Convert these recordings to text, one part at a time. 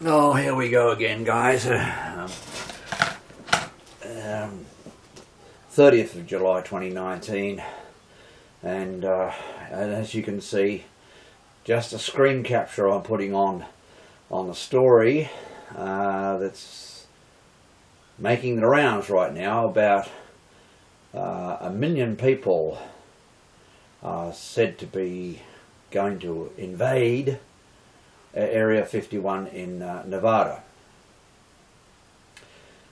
Oh, here we go again, guys. 30th of July 2019, and as you can see, just a screen capture I'm putting on the story that's making the rounds right now about 1 million people are said to be going to invade Area 51 in Nevada.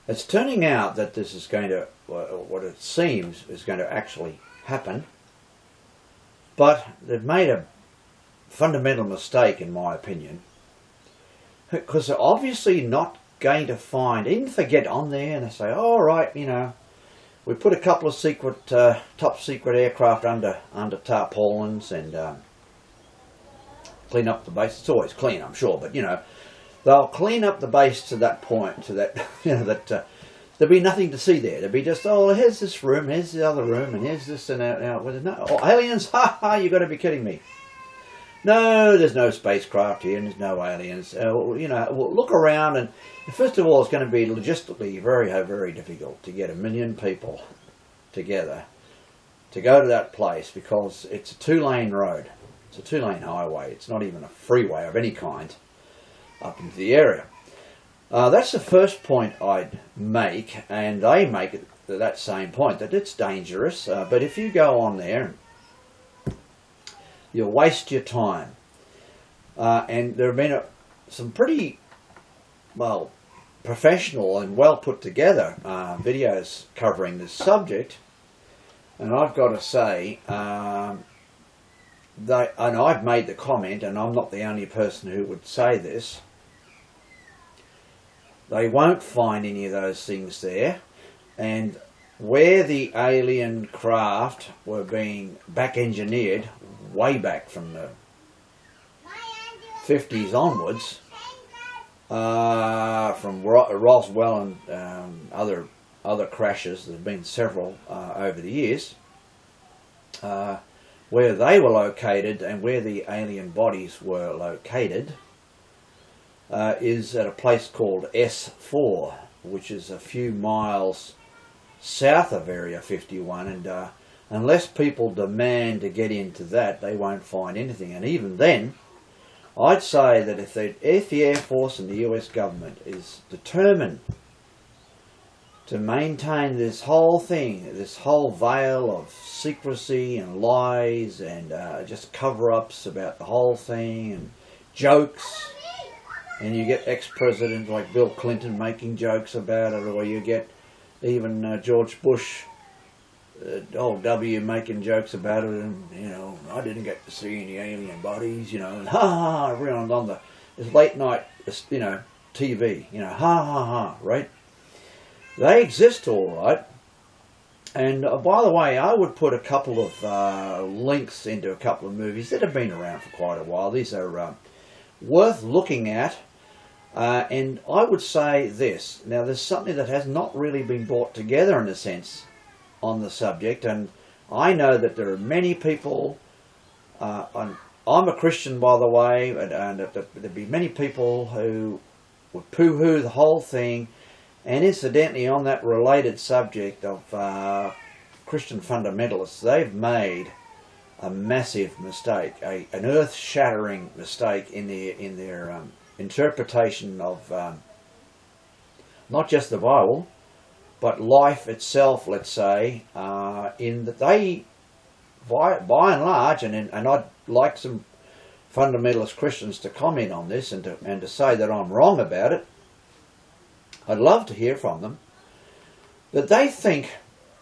It's turning out that this is going to, what it seems, is going to actually happen, but they've made a fundamental mistake, in my opinion, because they're obviously not going to find, even if they get on there and they say, all right, you know, we put a couple of secret, top secret aircraft under tarpaulins and clean up the base. It's always clean, I'm sure, but you know, they'll clean up the base to that point, to that, you know, that there'll be nothing to see there. There'll be just, oh, here's this room, here's the other room, and here's this and that. No, oh, aliens, ha ha, you've got to be kidding me. No, there's no spacecraft here, and there's no aliens. You know, we'll look around, and first of all, it's going to be logistically very, very difficult to get 1 million people together to go to that place, because it's a 2-lane road. It's a 2-lane highway. It's not even a freeway of any kind up into the area. That's the first point I'd make, and they make it that same point, that it's dangerous, but if you go on there, you'll waste your time. And there have been some pretty, well, professional and well put together videos covering this subject, and I've got to say, and I've made the comment, and I'm not the only person who would say this, they won't find any of those things there, and where the alien craft were being back engineered way back from the 50s onwards, from Roswell and other crashes, there have been several over the years, where they were located and where the alien bodies were located is at a place called S4, which is a few miles south of Area 51, and unless people demand to get into that, they won't find anything. And even then, I'd say that if the Air Force and the US government is determined to maintain this whole thing, this whole veil of secrecy and lies and just cover-ups about the whole thing and jokes, and you get ex-presidents like Bill Clinton making jokes about it, or you get even George Bush, old W, making jokes about it, and, you know, I didn't get to see any alien bodies, you know, and ha ha ha, everyone's on this late night, you know, TV, you know, ha ha ha, right? They exist all right, and by the way, I would put a couple of links into a couple of movies that have been around for quite a while. These are worth looking at, and I would say this. Now, there's something that has not really been brought together in a sense on the subject, and I know that there are many people, I'm a Christian, by the way, and there'd be many people who would poo-hoo the whole thing. And incidentally, on that related subject of Christian fundamentalists, they've made a massive mistake, an earth-shattering mistake in their interpretation of not just the Bible, but life itself, let's say, in that they, by and large, and I'd like some fundamentalist Christians to comment on this and to say that I'm wrong about it. I'd love to hear from them, but they think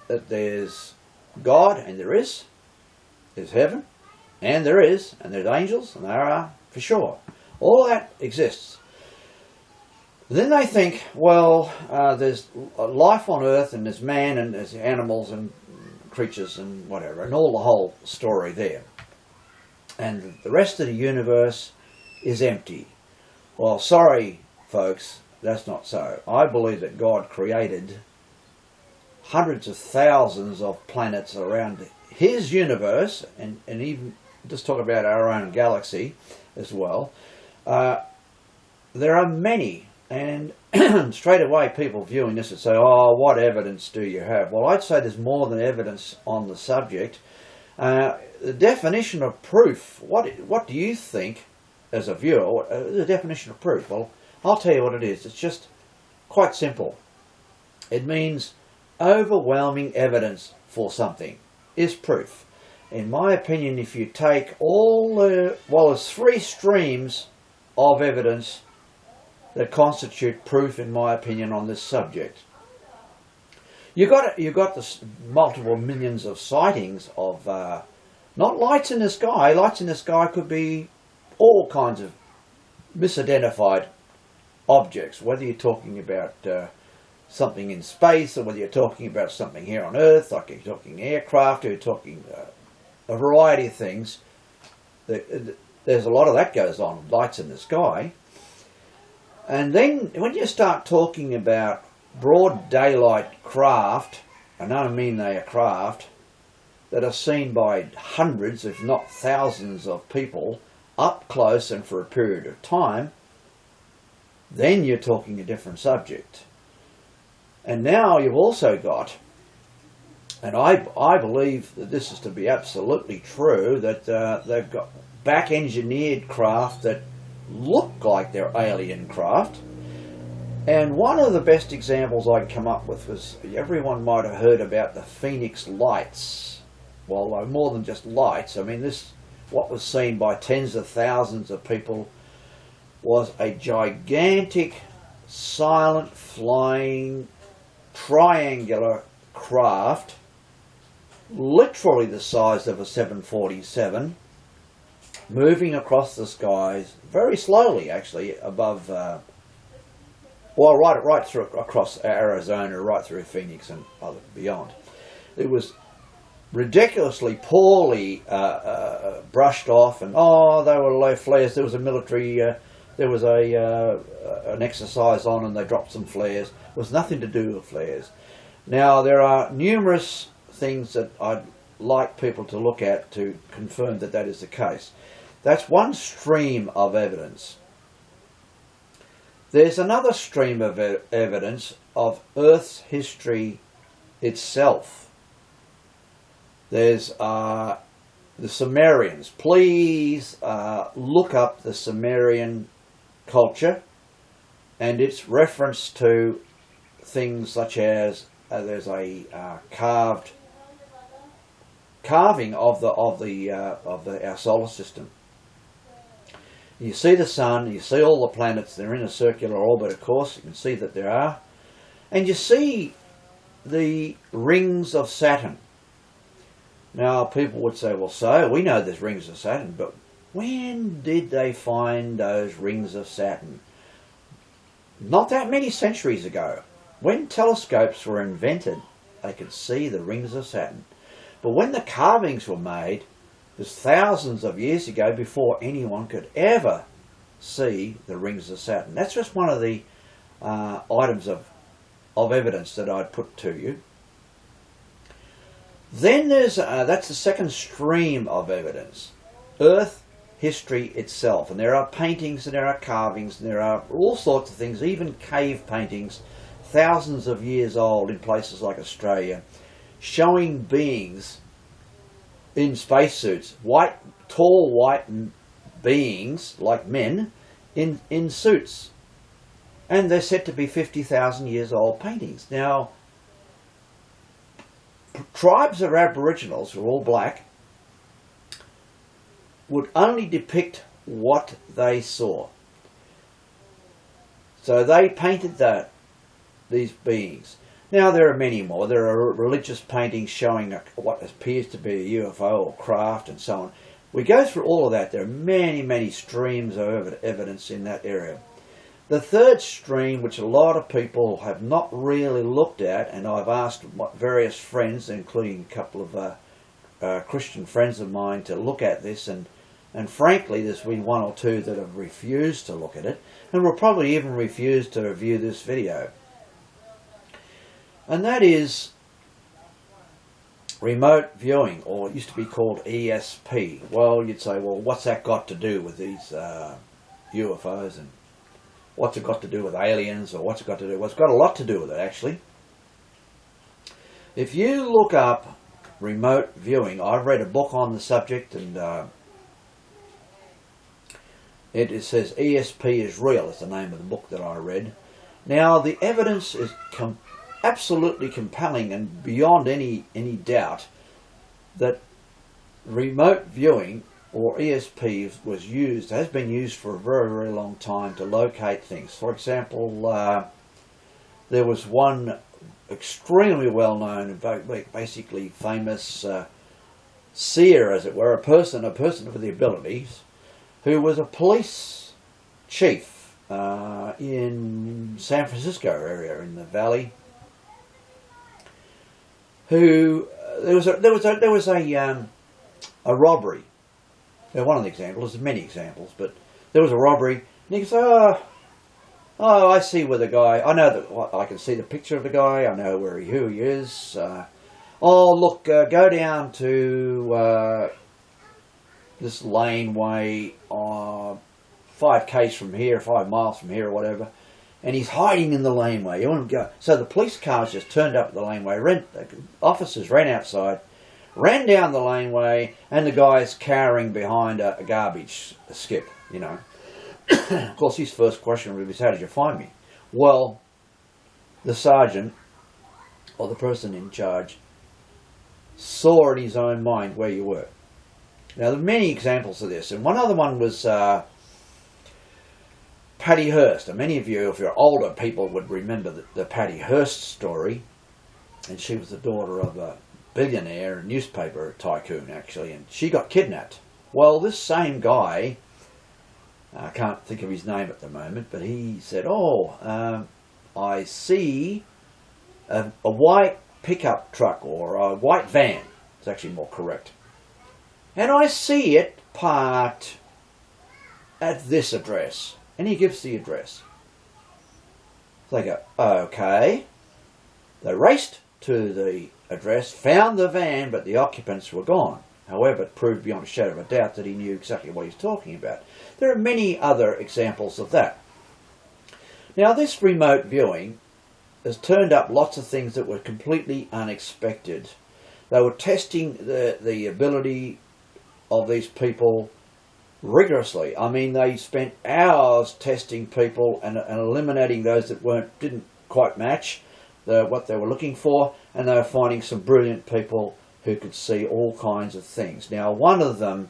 that there's God, and there's heaven, and there's angels, and there are, for sure. All that exists. Then they think, well, there's life on earth, and there's man, and there's animals, and creatures, and whatever, and all the whole story there. And the rest of the universe is empty. Well, sorry, folks, that's not so. I believe that God created hundreds of thousands of planets around his universe, and even just talk about our own galaxy as well, there are many, and straight away people viewing this would say, oh, what evidence do you have? Well, I'd say there's more than evidence on the subject. The definition of proof, what do you think as a viewer, the definition of proof? Well, I'll tell you what it is. It's just quite simple. It means overwhelming evidence for something is proof. In my opinion, if you take all the, well, there's three streams of evidence that constitute proof, in my opinion, on this subject. You got the multiple millions of sightings of not lights in the sky. Lights in the sky could be all kinds of misidentified objects, whether you're talking about something in space or whether you're talking about something here on Earth, like you're talking aircraft, or you're talking a variety of things. There's a lot of that goes on, lights in the sky. And then when you start talking about broad daylight craft, and I don't mean they are craft, that are seen by hundreds, if not thousands of people, up close and for a period of time, then you're talking a different subject. And now you've also got, and I believe that this is to be absolutely true, that they've got back-engineered craft that look like they're alien craft. And one of the best examples I could come up with was, everyone might have heard about the Phoenix lights. Well, more than just lights. I mean, what was seen by tens of thousands of people was a gigantic, silent, flying, triangular craft, literally the size of a 747, moving across the skies very slowly, actually, above, well, right through across Arizona, right through Phoenix and beyond. It was ridiculously poorly brushed off, and they were low flares. There was a military, there was an exercise on, and they dropped some flares. It was nothing to do with flares. Now, there are numerous things that I'd like people to look at to confirm that that is the case. That's one stream of evidence. There's another stream of evidence of Earth's history itself. There's the Sumerians. Please look up the Sumerian culture and its reference to things such as there's a carving of our solar system. You see the sun, you see all the planets, they're in a circular orbit, of course, you can see that there are. And you see the rings of Saturn. Now, people would say, well, so, we know there's rings of Saturn, but when did they find those rings of Saturn? Not that many centuries ago. When telescopes were invented, they could see the rings of Saturn. But when the carvings were made, it was thousands of years ago before anyone could ever see the rings of Saturn. That's just one of the items of evidence that I'd put to you. Then there's, that's the second stream of evidence, Earth history itself. And there are paintings and there are carvings and there are all sorts of things, even cave paintings, thousands of years old in places like Australia, showing beings in spacesuits, tall white beings, like men, in suits. And they're said to be 50,000 years old paintings. Now, tribes of Aboriginals, who are all black, would only depict what they saw. So they painted these beings. Now there are many more. There are religious paintings showing what appears to be a UFO or craft and so on. We go through all of that. There are many, many streams of evidence in that area. The third stream, which a lot of people have not really looked at, and I've asked various friends, including a couple of Christian friends of mine, to look at this, and frankly there's been one or two that have refused to look at it, and will probably even refuse to view this video. And that is remote viewing, or it used to be called ESP. Well, you'd say, well, what's that got to do with these UFOs? And what's it got to do with aliens, or what's it got to do? Well, it's got a lot to do with it, actually. If you look up remote viewing, I've read a book on the subject, and it says ESP is real. It's the name of the book that I read. Now, the evidence is absolutely compelling and beyond any doubt that remote viewing, or ESP, has been used for a very, very long time to locate things. For example, there was one extremely well-known and basically famous seer, as it were, a person with the abilities, who was a police chief in San Francisco area in the Valley. Who there was a robbery. Now, one of the examples, there's many examples, but there was a robbery, and he goes, oh, I see where the guy. I know that I can see the picture of the guy. I know who he is. Oh, look, go down to this laneway, 5 k's from here, 5 miles from here, or whatever. And he's hiding in the laneway. You want to go. So the police cars just turned up at the laneway. Officers ran outside, ran down the laneway, and the guy's cowering behind a garbage skip, you know. Of course, his first question was, how did you find me? Well, the sergeant, or the person in charge, saw in his own mind where you were. Now, there are many examples of this, and one other one was Patty Hearst. And many of you, if you're older people, would remember the Patty Hearst story. And she was the daughter of a billionaire, a newspaper tycoon, actually, and she got kidnapped. Well, this same guy, I can't think of his name at the moment, but he said, I see a white pickup truck, or a white van, it's actually more correct, and I see it parked at this address. And he gives the address. So they go, okay. They raced to the address, found the van, but the occupants were gone. However, it proved beyond a shadow of a doubt that he knew exactly what he was talking about. There are many other examples of that. Now, this remote viewing has turned up lots of things that were completely unexpected. They were testing the ability of these people rigorously. I mean, they spent hours testing people and eliminating those that didn't quite match what they were looking for, and they were finding some brilliant people who could see all kinds of things. Now, one of them,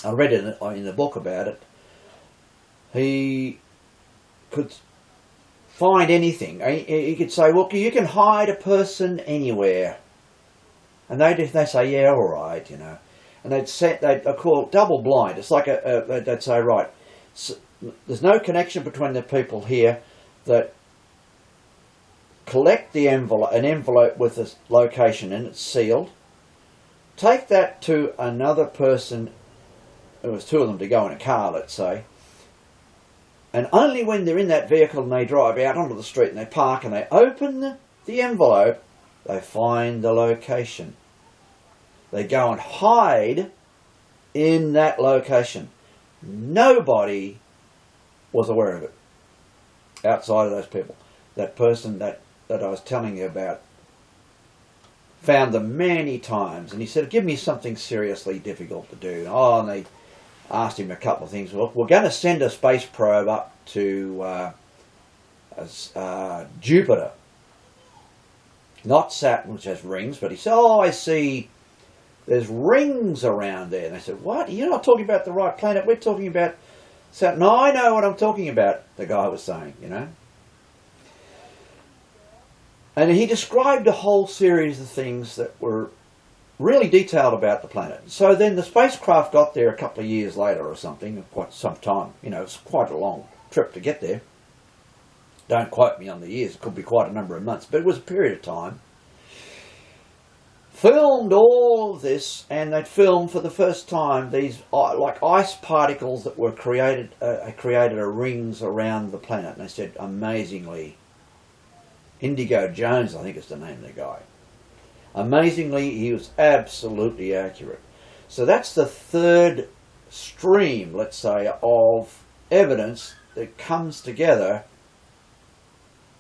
I read it in the book about it, he could find anything. He could say, look, you can hide a person anywhere. And they'd say, yeah, all right, you know. And they'd call it double blind. It's like they'd say, right, so there's no connection between the people here that collect an envelope with a location and it's sealed. Take that to another person. There was 2 of them to go in a car, let's say. And only when they're in that vehicle and they drive out onto the street and they park and they open the envelope, they find the location. They go and hide in that location. Nobody was aware of it outside of those people. That person that I was telling you about found them many times, and he said, give me something seriously difficult to do. Oh, and they asked him a couple of things. Well, we're going to send a space probe up to Jupiter. Not Saturn, which has rings, but he said, oh, I see there's rings around there. And they said, what? You're not talking about the right planet. We're talking about Saturn. No, I know what I'm talking about, the guy was saying, you know. And he described a whole series of things that were really detailed about the planet. So then the spacecraft got there a couple of years later or something, quite some time. You know, it's quite a long trip to get there. Don't quote me on the years. It could be quite a number of months, but it was a period of time. Filmed all of this, and they'd filmed for the first time these like ice particles that were created rings around the planet. And they said, amazingly, Indigo Jones, I think is the name of the guy. Amazingly, he was absolutely accurate. So that's the third stream, let's say, of evidence that comes together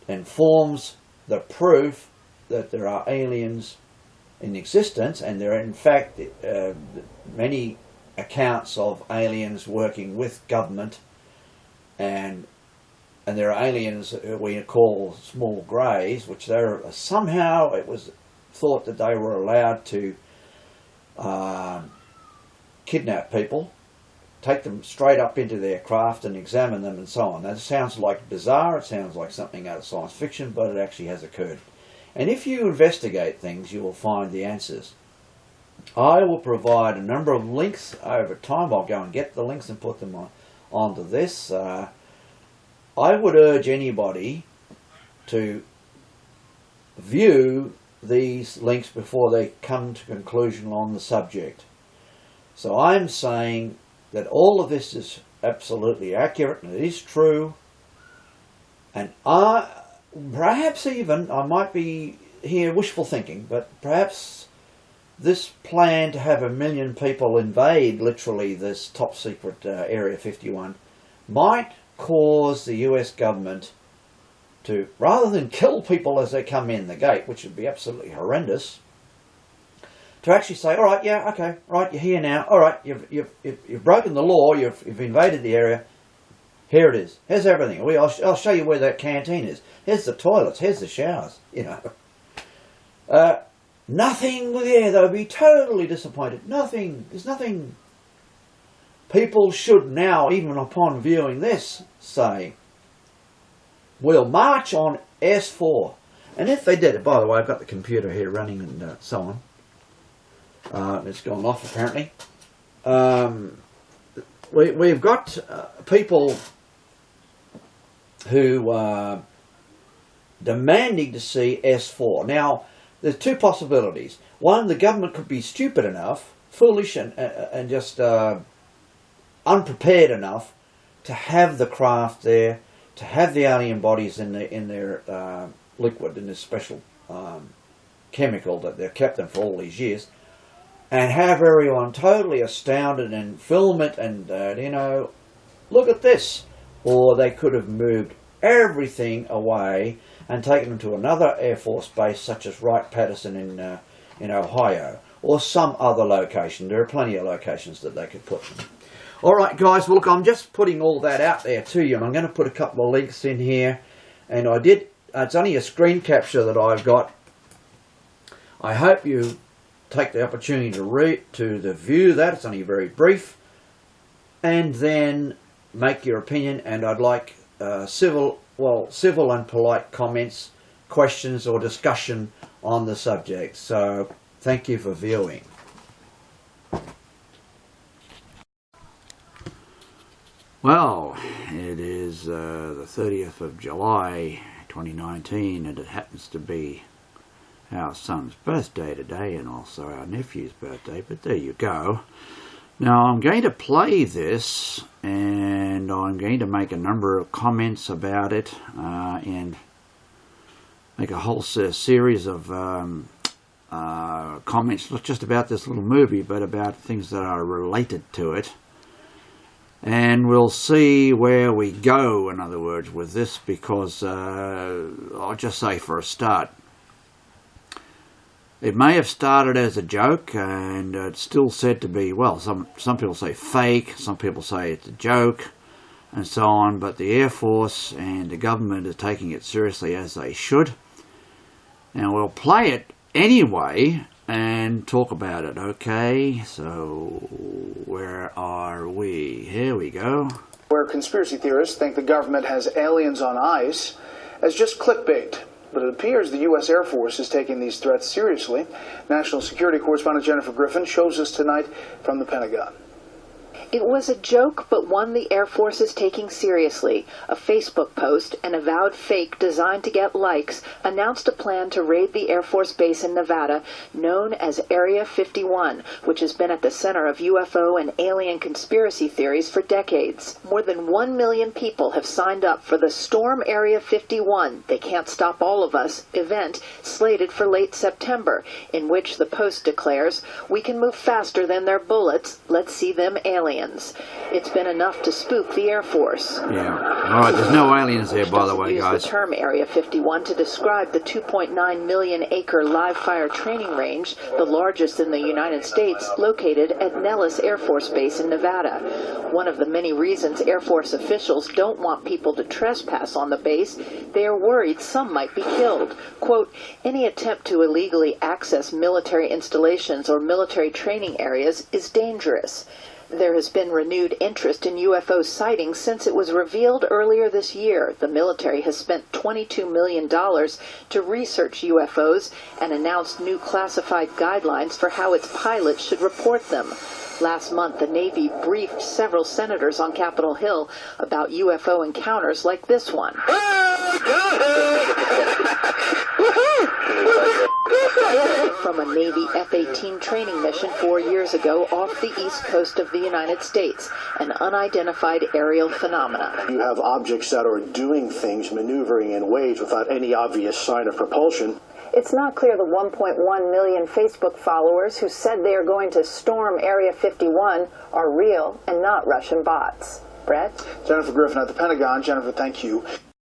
and forms the proof that there are aliens in existence, and there are in fact many accounts of aliens working with government, and there are aliens we call small greys, which they're somehow, it was thought that they were allowed to kidnap people, take them straight up into their craft and examine them and so on. That sounds like bizarre, it sounds like something out of science fiction, but it actually has occurred. And if you investigate things, you will find the answers. I will provide a number of links over time. I'll go and get the links and put them onto this. I would urge anybody to view these links before they come to conclusion on the subject. So I'm saying that all of this is absolutely accurate and it is true, and perhaps even, I might be here wishful thinking, but perhaps this plan to have 1 million people invade literally this top secret Area 51 might cause the US government to, rather than kill people as they come in the gate, which would be absolutely horrendous, to actually say, all right, yeah, okay, right, you're here now, all right, you've broken the law, you've invaded the area, here it is, here's everything, I'll show you where that canteen is, here's the toilets, here's the showers, you know. Nothing there, they'll be totally disappointed, nothing, there's nothing. People should now, even upon viewing this, say, we'll march on S4. And if they did it, by the way, I've got the computer here running and so on. It's gone off apparently. We've got people who are demanding to see S4. Now, there's two possibilities. One, the government could be stupid enough, foolish and just unprepared enough to have the craft there, to have the alien bodies in their liquid, in this special chemical that they've kept them for all these years, and have everyone totally astounded and film it and, you know, look at this. Or they could have moved everything away and taken them to another Air Force base such as Wright-Patterson in Ohio, or some other location. There are plenty of locations that they could put them. Alright guys, well look, I'm just putting all that out there to you, and I'm going to put a couple of links in here, and it's only a screen capture that I've got. I hope you take the opportunity to view that. It's only very brief, and then make your opinion, and I'd like civil and polite comments, questions or discussion on the subject. So thank you for viewing. Well, it is the 30th of July 2019, and it happens to be our son's birthday today, and also our nephew's birthday, but there you go. Now I'm going to play this, and I'm going to make a number of comments about it, and make a whole series of comments, not just about this little movie, but about things that are related to it. And we'll see where we go, in other words, with this, because I'll just say for a start, it may have started as a joke, and it's still said to be, well, some people say fake, some people say it's a joke, and so on, but the Air Force and the government are taking it seriously, as they should. Now we'll play it anyway and talk about it, okay? So, where are we? Here we go. Where conspiracy theorists think the government has aliens on ice as just clickbait. But it appears the U.S. Air Force is taking these threats seriously. National Security Correspondent Jennifer Griffin shows us tonight from the Pentagon. It was a joke, but one the Air Force is taking seriously. A Facebook post, an avowed fake designed to get likes, announced a plan to raid the Air Force base in Nevada, known as Area 51, which has been at the center of UFO and alien conspiracy theories for decades. More than 1 million people have signed up for the Storm Area 51, They Can't Stop All of Us event, slated for late September, in which the post declares, "We can move faster than their bullets, let's see them aliens." aliens. It's been enough to spook the Air Force. Yeah. All right, there's no aliens there, by the way, Use guys. the term Area 51 to describe the 2.9 million acre live fire training range, the largest in the United States, located at Nellis Air Force Base in Nevada. One of the many reasons Air Force officials don't want people to trespass on the base, they are worried some might be killed. Quote, any attempt to illegally access military installations or military training areas is dangerous. There has been renewed interest in UFO sightings since it was revealed earlier this year. The military has spent $22 million to research UFOs and announced new classified guidelines for how its pilots should report them. Last month, the Navy briefed several senators on Capitol Hill about UFO encounters like this one. From a Navy F-18 training mission 4 years ago off the east coast of the United States, an unidentified aerial phenomena. You have objects that are doing things, maneuvering in waves without any obvious sign of propulsion. It's not clear the 1.1 million Facebook followers who said they are going to storm Area 51 are real and not Russian bots. Brett? Jennifer Griffin at the Pentagon. Jennifer, thank you.